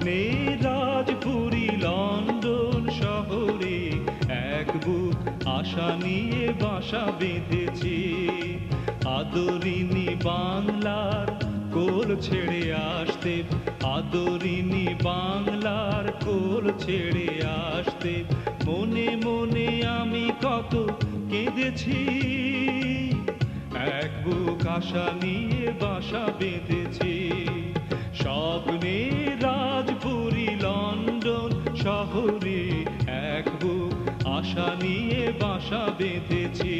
স্বপ্নের রাজপুরী লন্ডন শহরে এক বুক আশা নিয়ে বাসা বেঁধেছি। আদরিনী বাংলার কোল ছেড়ে আসতে, আদরিনী বাংলার কোল ছেড়ে আসতে মনে মনে আমি কত কেঁদেছি। এক বুক আশা নিয়ে বাসা বেঁধেছি। স্বপ্নের রাজপুরী লন্ডন শহরে এক বুক আশা নিয়ে বাসা বেঁধেছি।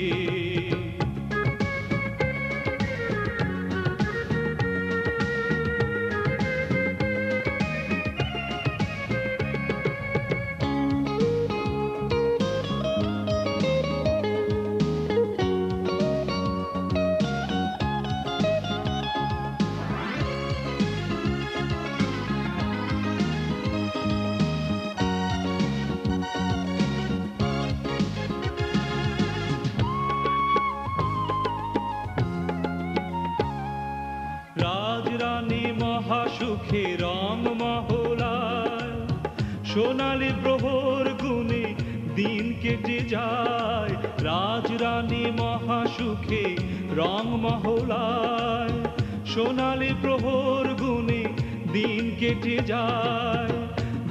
রাজরানী মহাসুখে রং মহলায়, সোনালি প্রহর গুনে দিন কেটে যায়। রাজরানী মহাসুখে রং মহলায়, সোনালি প্রহর গুনে দিন কেটে যায়।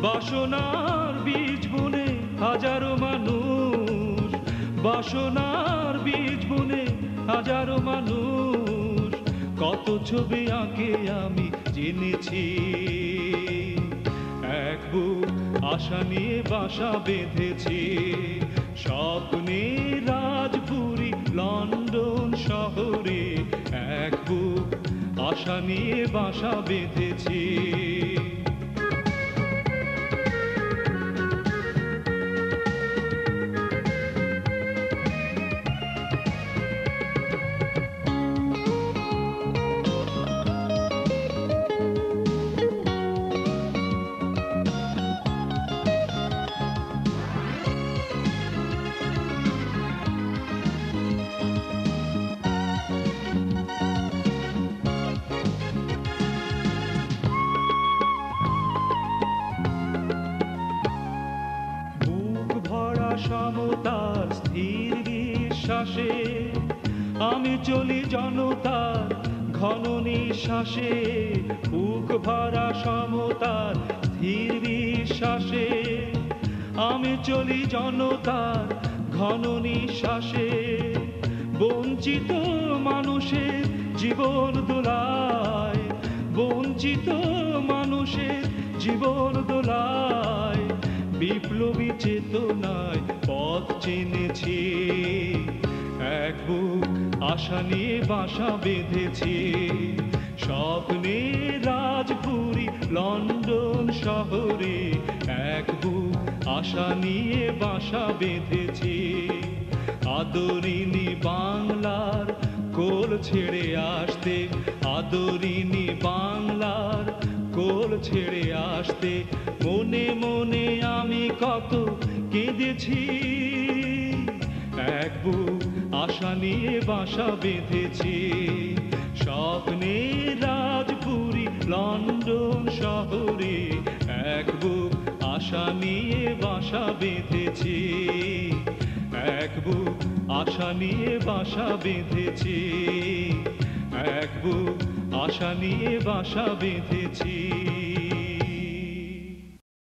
বাসনার বীজ বুনে হাজারো মানুষ, বাসনার বীজ বুনে হাজারো মানুষ কত ছবি আঁকে আমি জেনেছি। এক বুক আশা নিয়ে বাসা বেঁধেছি। স্বপ্নের রাজপুরী লন্ডন শহরে এক বুক আশা নিয়ে বাসা বেঁধেছি। সমতার স্থির বিশ্বাসে আমি চলি জনতার ঘন নিঃশ্বাসে। বুক ভরা সমতার স্থির বিশ্বাসে আমি চলি জনতার ঘন নিঃশ্বাসে। বঞ্চিত মানুষের জীবন দোলায়, বঞ্চিত মানুষের জীবন দোলায় বিপ্লবী চেতনায় পথ চিনেছি। এক বুক আশা নিয়ে বাসা বেঁধেছি। স্বপ্নের রাজপুরী লন্ডন শহরে এক বুক আশা নিয়ে বাসা বেঁধেছি। আদরিনী বাংলার কোল ছেড়ে আসতে, আদরিনী বাংলার কোল ছেড়ে আসতে মনে মনে আমি কত কেঁদেছি। এক বুক আশা নিয়ে বাসা বেঁধেছি। স্বপ্নের রাজপুরী লন্ডন শহরে এক বুক আশা নিয়ে বাসা বেঁধেছি। এক বুক আশা নিয়ে বাসা বেঁধেছি। এক বুক আশা নিয়ে বাসা বেঁধেছি।